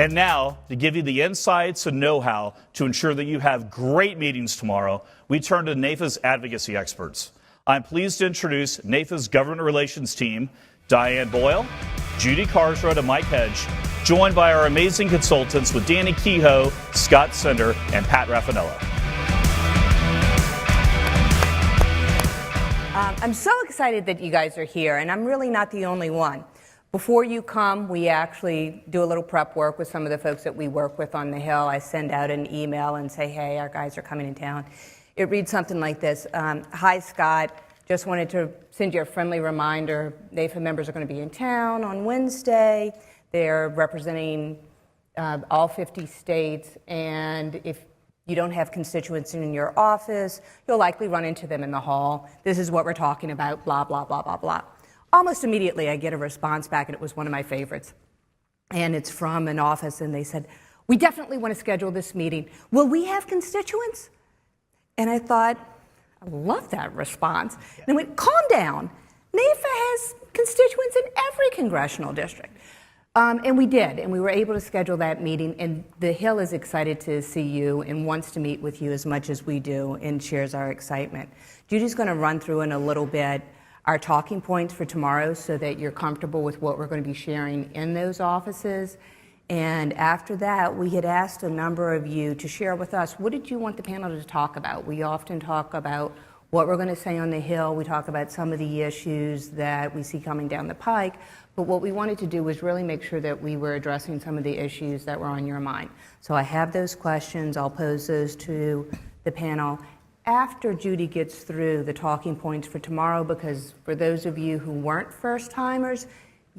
And now, to give you the insights and know-how to ensure that you have great meetings tomorrow, we turn to NAIFA's advocacy experts. I'm pleased to introduce NAIFA's government relations team, Diane Boyle, Judy Carsrud, and Mike Hedge, joined by our amazing consultants with Danny Kehoe, Scott Sender, and Pat Raffanello. I'm so excited that you guys are here, and I'm really not the only one. Before you come, we actually do a little prep work with some of the folks that we work with on the Hill. I send out an email and say, hey, our guys are coming in town. It reads something like this. Hi, Scott. Just wanted to send you a friendly reminder. NAIFA members are going to be in town on Wednesday. They're representing all 50 states, and if you don't have constituents in your office, you'll likely run into them in the hall. This is what we're talking about, blah, blah, blah, blah, blah. Almost immediately, I get a response back, and it was one of my favorites. And it's from an office, and they said, we definitely want to schedule this meeting. Will we have constituents? And I thought, I love that response. And I went, calm down. NAIFA has constituents in every congressional district. And we did, and we were able to schedule that meeting, and the Hill is excited to see you and wants to meet with you as much as we do and shares our excitement. Judy's going to run through in a little bit our talking points for tomorrow so that you're comfortable with what we're going to be sharing in those offices. And after that, we had asked a number of you to share with us, what did you want the panel to talk about? We often talk about what we're going to say on the Hill. We talk about some of the issues that we see coming down the pike. But what we wanted to do was really make sure that we were addressing some of the issues that were on your mind. So I have those questions. I'll pose those to the panel after Judy gets through the talking points for tomorrow, because for those of you who weren't first-timers,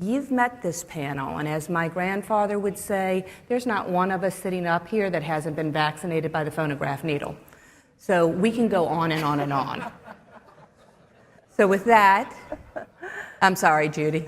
you've met this panel, and as my grandfather would say, there's not one of us sitting up here that hasn't been vaccinated by the phonograph needle. So we can go on and on and on. So with that, I'm sorry, Judy.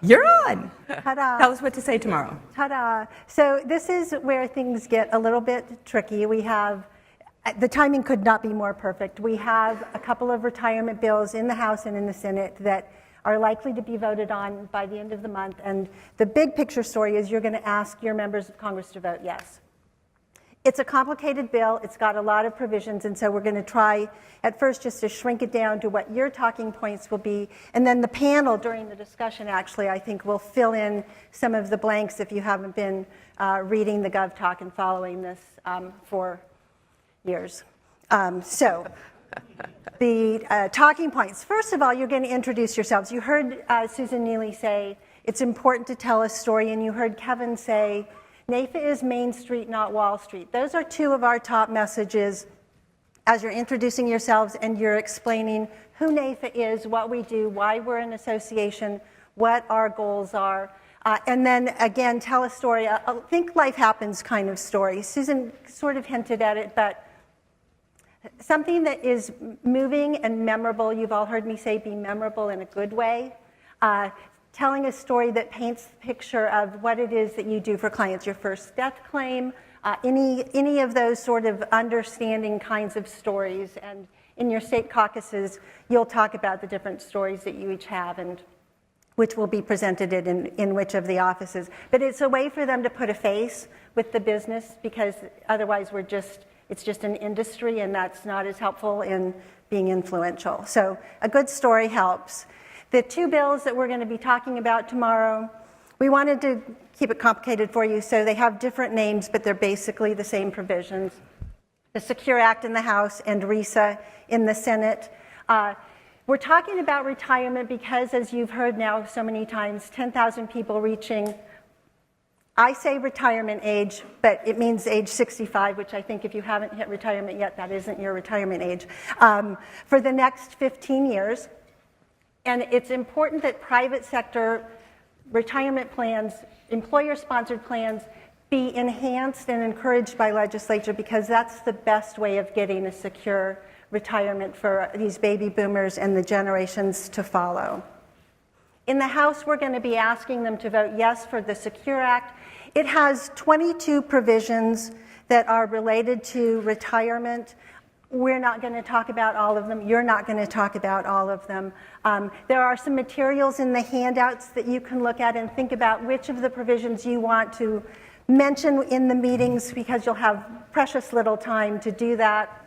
You're on. Ta-da. Tell us what to say tomorrow. Ta-da. So this is where things get a little bit tricky. We have, the timing could not be more perfect. We have a couple of retirement bills in the House and in the Senate that are likely to be voted on by the end of the month. And the big picture story is you're going to ask your members of Congress to vote yes. It's a complicated bill. It's got a lot of provisions. And so we're going to try at first just to shrink it down to what your talking points will be. And then the panel during the discussion actually, I think, will fill in some of the blanks if you haven't been reading the Gov Talk and following this for years. So the talking points. First of all, you're going to introduce yourselves. You heard Susan Neely say it's important to tell a story, and you heard Kevin say NAIFA is Main Street, not Wall Street. Those are two of our top messages as you're introducing yourselves and you're explaining who NAIFA is, what we do, why we're an association, what our goals are. And then, again, tell a story, a think life happens kind of story. Susan sort of hinted at it, but something that is moving and memorable. You've all heard me say be memorable in a good way. Telling a story that paints the picture of what it is that you do for clients, your first death claim, any of those sort of understanding kinds of stories. And in your state caucuses, you'll talk about the different stories that you each have and which will be presented in which of the offices. But it's a way for them to put a face with the business, because otherwise it's just an industry, and that's not as helpful in being influential. So a good story helps. The two bills that we're going to be talking about tomorrow, we wanted to keep it complicated for you, so they have different names, but they're basically the same provisions. The Secure Act in the House and RESA in the Senate. We're talking about retirement because, as you've heard now so many times, 10,000 people reaching, I say retirement age, but it means age 65, which I think if you haven't hit retirement yet, that isn't your retirement age, for the next 15 years. And it's important that private sector retirement plans, employer-sponsored plans, be enhanced and encouraged by legislature, because that's the best way of getting a secure retirement for these baby boomers and the generations to follow. In the House, we're going to be asking them to vote yes for the Secure Act. It has 22 provisions that are related to retirement. We're not going to talk about all of them. You're not going to talk about all of them. There are some materials in the handouts that you can look at and think about which of the provisions you want to mention in the meetings, because you'll have precious little time to do that.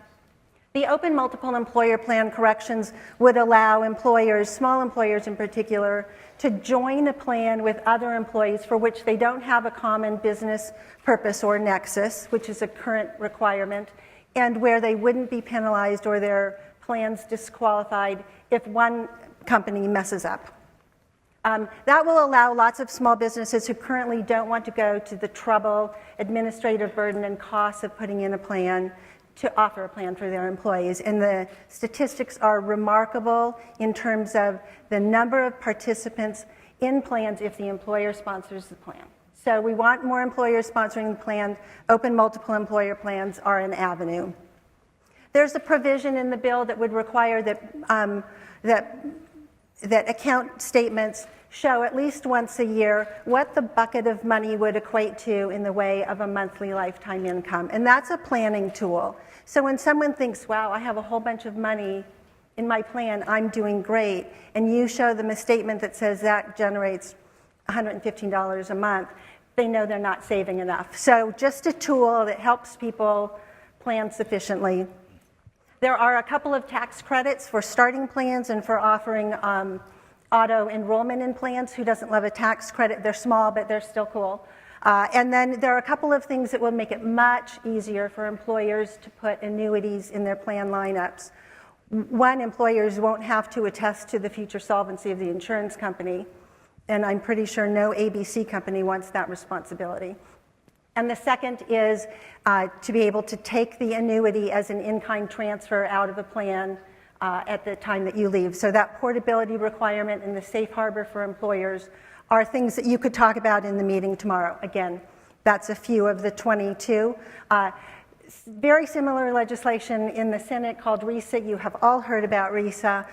The open multiple employer plan corrections would allow employers, small employers in particular, to join a plan with other employees for which they don't have a common business purpose or nexus, which is a current requirement, and where they wouldn't be penalized or their plans disqualified if one company messes up. That will allow lots of small businesses who currently don't want to go to the trouble, administrative burden, and costs of putting in a plan to offer a plan for their employees. And the statistics are remarkable in terms of the number of participants in plans if the employer sponsors the plan. So we want more employers sponsoring the plan. Open multiple employer plans are an avenue. There's a provision in the bill that would require that account statements show at least once a year what the bucket of money would equate to in the way of a monthly lifetime income. And that's a planning tool. So when someone thinks, wow, I have a whole bunch of money in my plan, I'm doing great, and you show them a statement that says that generates $115 a month, they know they're not saving enough. So just a tool that helps people plan sufficiently. There are a couple of tax credits for starting plans and for offering auto enrollment in plans. Who doesn't love a tax credit? They're small, but they're still cool. And then there are a couple of things that will make it much easier for employers to put annuities in their plan lineups. One, employers won't have to attest to the future solvency of the insurance company, and I'm pretty sure no ABC company wants that responsibility. And the second is to be able to take the annuity as an in-kind transfer out of a plan at the time that you leave. So that portability requirement and the safe harbor for employers are things that you could talk about in the meeting tomorrow. Again, that's a few of the 22. Very similar legislation in the Senate called RISA. You have all heard about RISA.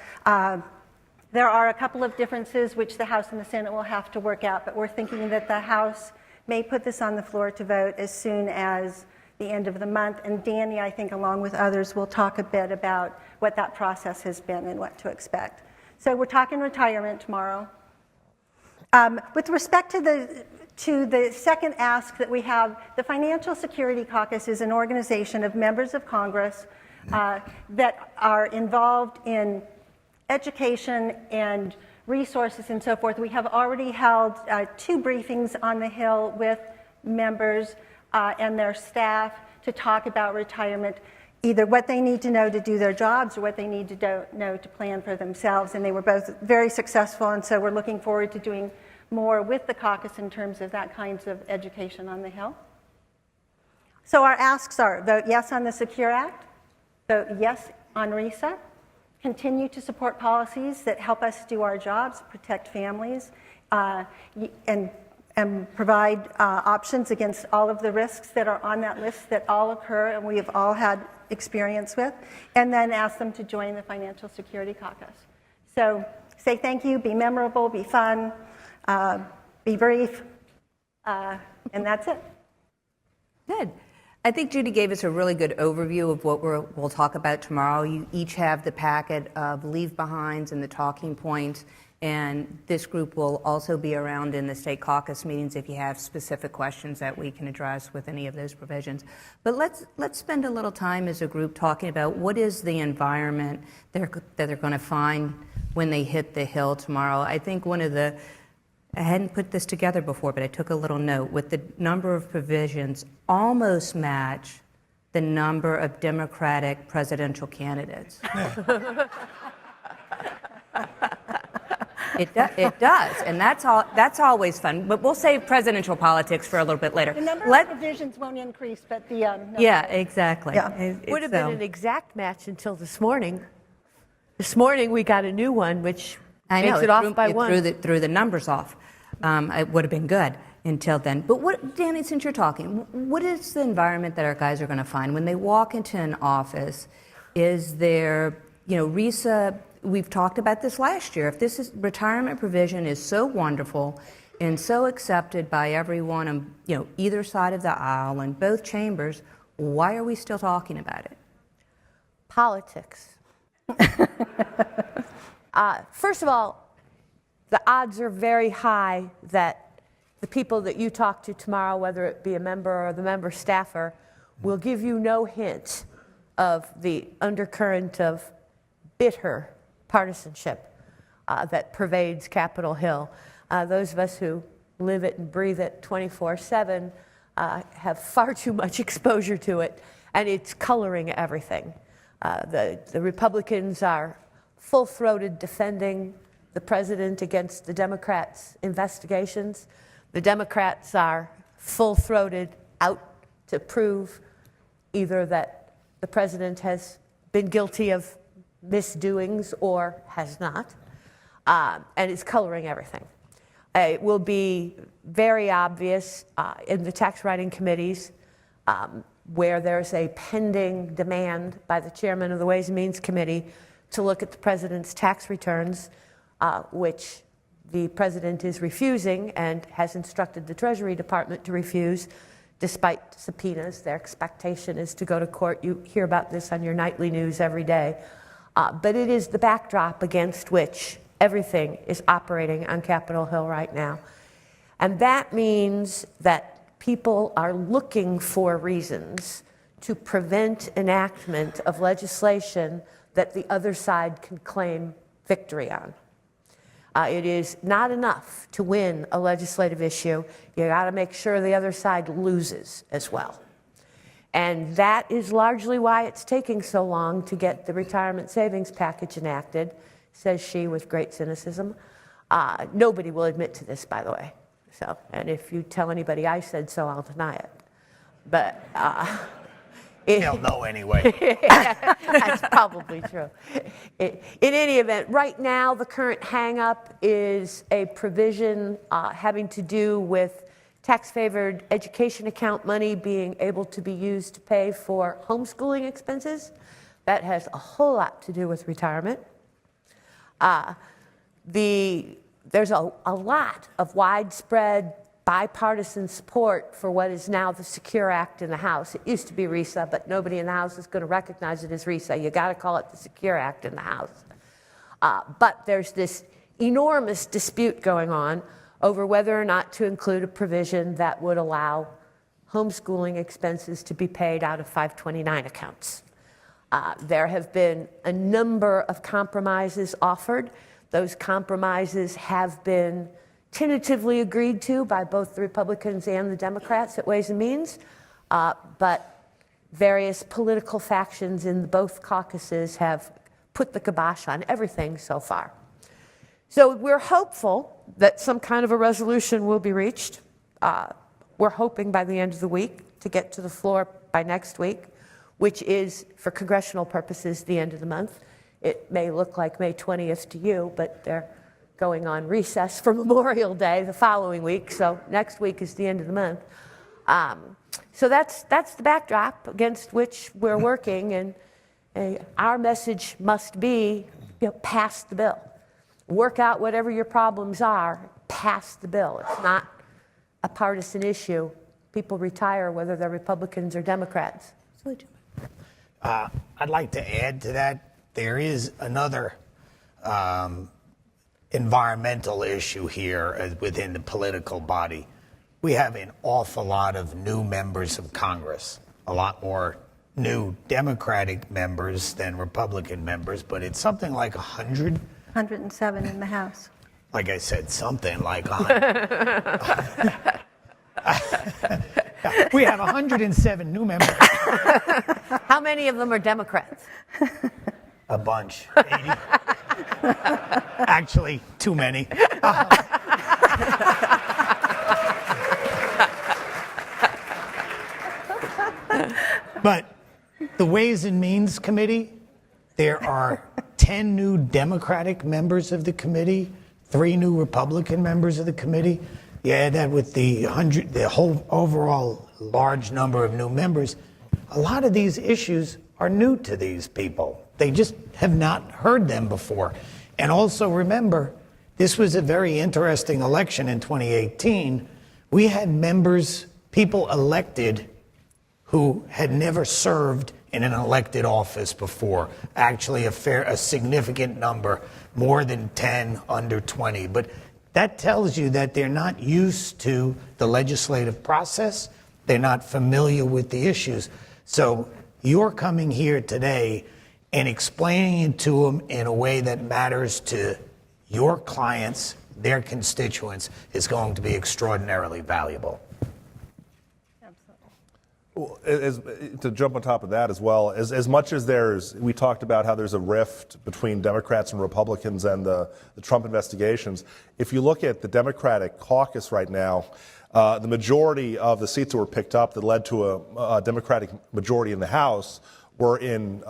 There are a couple of differences which the House and the Senate will have to work out, but we're thinking that the House may put this on the floor to vote as soon as the end of the month. And Danny, I think, along with others, will talk a bit about what that process has been and what to expect. So we're talking retirement tomorrow. With respect to the second ask that we have, the Financial Security Caucus is an organization of members of Congress that are involved in education and resources and so forth. We have already held 2 briefings on the Hill with members and their staff to talk about retirement, either what they need to know to do their jobs or what they need to know to plan for themselves. And they were both very successful, and so we're looking forward to doing more with the caucus in terms of that kinds of education on the Hill. So our asks are: vote yes on the Secure Act, vote yes on RISA, continue to support policies that help us do our jobs, protect families, and provide options against all of the risks that are on that list that all occur and we have all had experience with, and then ask them to join the Financial Security Caucus. So say thank you, be memorable, be fun, be brief, and that's it. Good. I think Judy gave us a really good overview of what we'll talk about tomorrow. You each have the packet of leave-behinds and the talking points, and this group will also be around in the state caucus meetings if you have specific questions that we can address with any of those provisions. But let's spend a little time as a group talking about what is the environment that they're going to find when they hit the Hill tomorrow. I think I hadn't put this together before, but I took a little note. With the number of provisions almost match the number of Democratic presidential candidates. It does, and that's always fun. But we'll save presidential politics for a little bit later. The number of provisions won't increase, but the yeah, exactly. Yeah. It would have been an exact match until this morning. This morning we got a new one, which makes it off by one. Threw the numbers off. It would have been good until then. But Danny, since you're talking, what is the environment that our guys are going to find when they walk into an office? Is there, RISA? We've talked about this last year. If this retirement provision is so wonderful and so accepted by everyone on either side of the aisle in both chambers, why are we still talking about it? Politics. First of all, the odds are very high that the people that you talk to tomorrow, whether it be a member or the member staffer, will give you no hint of the undercurrent of bitter partisanship that pervades Capitol Hill. Those of us who live it and breathe it 24/7 have far too much exposure to it, and it's coloring everything. The Republicans are full-throated defending the president against the Democrats' investigations. The Democrats are full-throated out to prove either that the president has been guilty of misdoings or has not, and it's coloring everything. It will be very obvious in the tax writing committees where there's a pending demand by the chairman of the Ways and Means Committee to look at the president's tax returns, which the president is refusing and has instructed the Treasury Department to refuse despite subpoenas. Their expectation is to go to court. You hear about this on your nightly news every day. But it is the backdrop against which everything is operating on Capitol Hill right now. And that means that people are looking for reasons to prevent enactment of legislation that the other side can claim victory on. It is not enough to win a legislative issue. You got to make sure the other side loses as well. And that is largely why it's taking so long to get the retirement savings package enacted, says she with great cynicism. Nobody will admit to this, by the way. So, and if you tell anybody I said so, I'll deny it. But they'll know anyway. That's probably true. In any event, right now the current hang-up is a provision having to do with tax-favored education account money being able to be used to pay for homeschooling expenses. That has a whole lot to do with retirement. There's a lot of widespread bipartisan support for what is now the Secure Act in the House. It used to be RISA, but nobody in the House is going to recognize it as RISA. You got to call it the Secure Act in the House. But there's this enormous dispute going on over whether or not to include a provision that would allow homeschooling expenses to be paid out of 529 accounts. There have been a number of compromises offered. Those compromises have been tentatively agreed to by both the Republicans and the Democrats at Ways and Means, but various political factions in both caucuses have put the kibosh on everything so far. So we're hopeful that some kind of a resolution will be reached. We're hoping by the end of the week to get to the floor by next week, which is, for congressional purposes, the end of the month. It may look like May 20th to you, but they're going on recess for Memorial Day the following week, so next week is the end of the month. So that's the backdrop against which we're working, and our message must be, pass the bill. Work out whatever your problems are, pass the bill. It's not a partisan issue. People retire whether they're Republicans or Democrats. I'd like to add to that. There is another environmental issue here within the political body. We have an awful lot of new members of Congress, a lot more new Democratic members than Republican members, but it's something like 100. 107 in the House. Like I said, something like 100. We have 107 new members. How many of them are Democrats? A bunch. 80. Actually, too many. But the Ways and Means Committee, there are 10 new Democratic members of the committee, 3 new Republican members of the committee. You add that with the whole overall large number of new members. A lot of these issues are new to these people. They just have not heard them before. And also remember, this was a very interesting election in 2018. We had members, people elected who had never served in an elected office before. Actually, a significant number, more than 10, under 20. But that tells you that they're not used to the legislative process. They're not familiar with the issues. So you're coming here today and explaining it to them in a way that matters to your clients, their constituents, is going to be extraordinarily valuable. Well, to jump on top of that as well, as much as we talked about how there's a rift between Democrats and Republicans and the Trump investigations, if you look at the Democratic caucus right now, the majority of the seats that were picked up that led to a Democratic majority in the House were in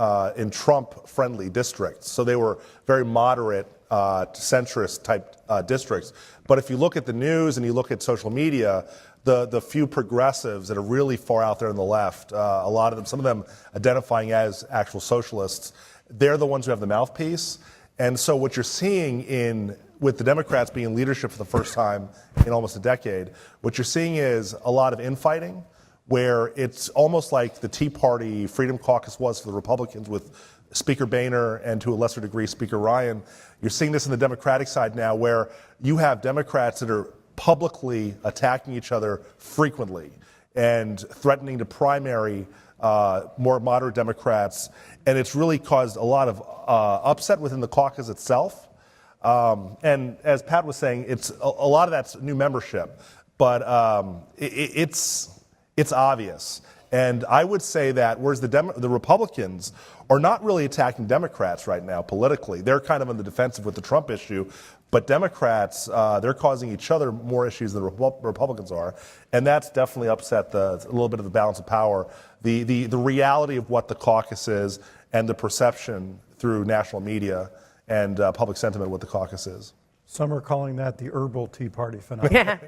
Trump-friendly districts. So they were very moderate, centrist type districts. But if you look at the news and you look at social media, the few progressives that are really far out there on the left, a lot of them, some of them identifying as actual socialists, they're the ones who have the mouthpiece. And so what you're seeing with the Democrats being in leadership for the first time in almost a decade, what you're seeing is a lot of infighting, where it's almost like the Tea Party Freedom Caucus was for the Republicans with Speaker Boehner and to a lesser degree Speaker Ryan. You're seeing this in the Democratic side now, where you have Democrats that are publicly attacking each other frequently and threatening to primary more moderate Democrats. And it's really caused a lot of upset within the caucus itself. And as Pat was saying, a lot of that's new membership, but it's obvious. And I would say that whereas the Republicans are not really attacking Democrats right now politically, they're kind of on the defensive with the Trump issue, but Democrats, they're causing each other more issues than Republicans are, and that's definitely upset a little bit of the balance of power, the reality of what the caucus is, and the perception through national media and public sentiment what the caucus is. Some are calling that the herbal Tea Party phenomenon.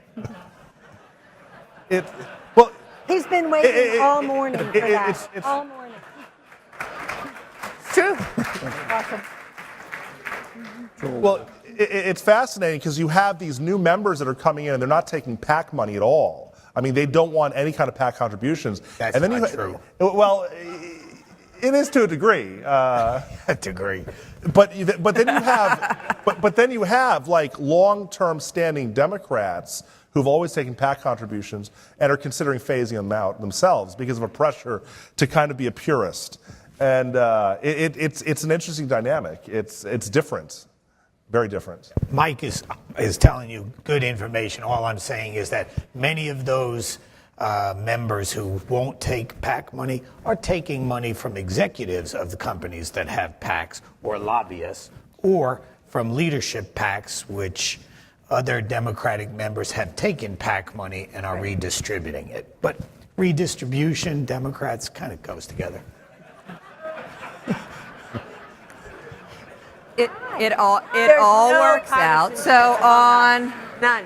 Well, He's been waiting all morning for that. All morning. It's true. Awesome. Well, it's fascinating because you have these new members that are coming in and they're not taking PAC money at all. I mean, they don't want any kind of PAC contributions. That's and then not true. Well, it is to a degree. A degree. But then you have like long-term standing Democrats who've always taken PAC contributions and are considering phasing them out themselves because of a pressure to kind of be a purist. And it's an interesting dynamic. It's different. Very different. Mike is telling you good information. All I'm saying is that many of those members who won't take PAC money are taking money from executives of the companies that have PACs or lobbyists, or from leadership PACs, which other Democratic members have taken PAC money and are redistributing it. But redistribution, Democrats, kind of goes together. It all no works out. partisanship. So None.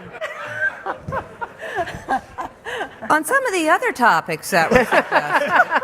on some of the other topics that were suggested,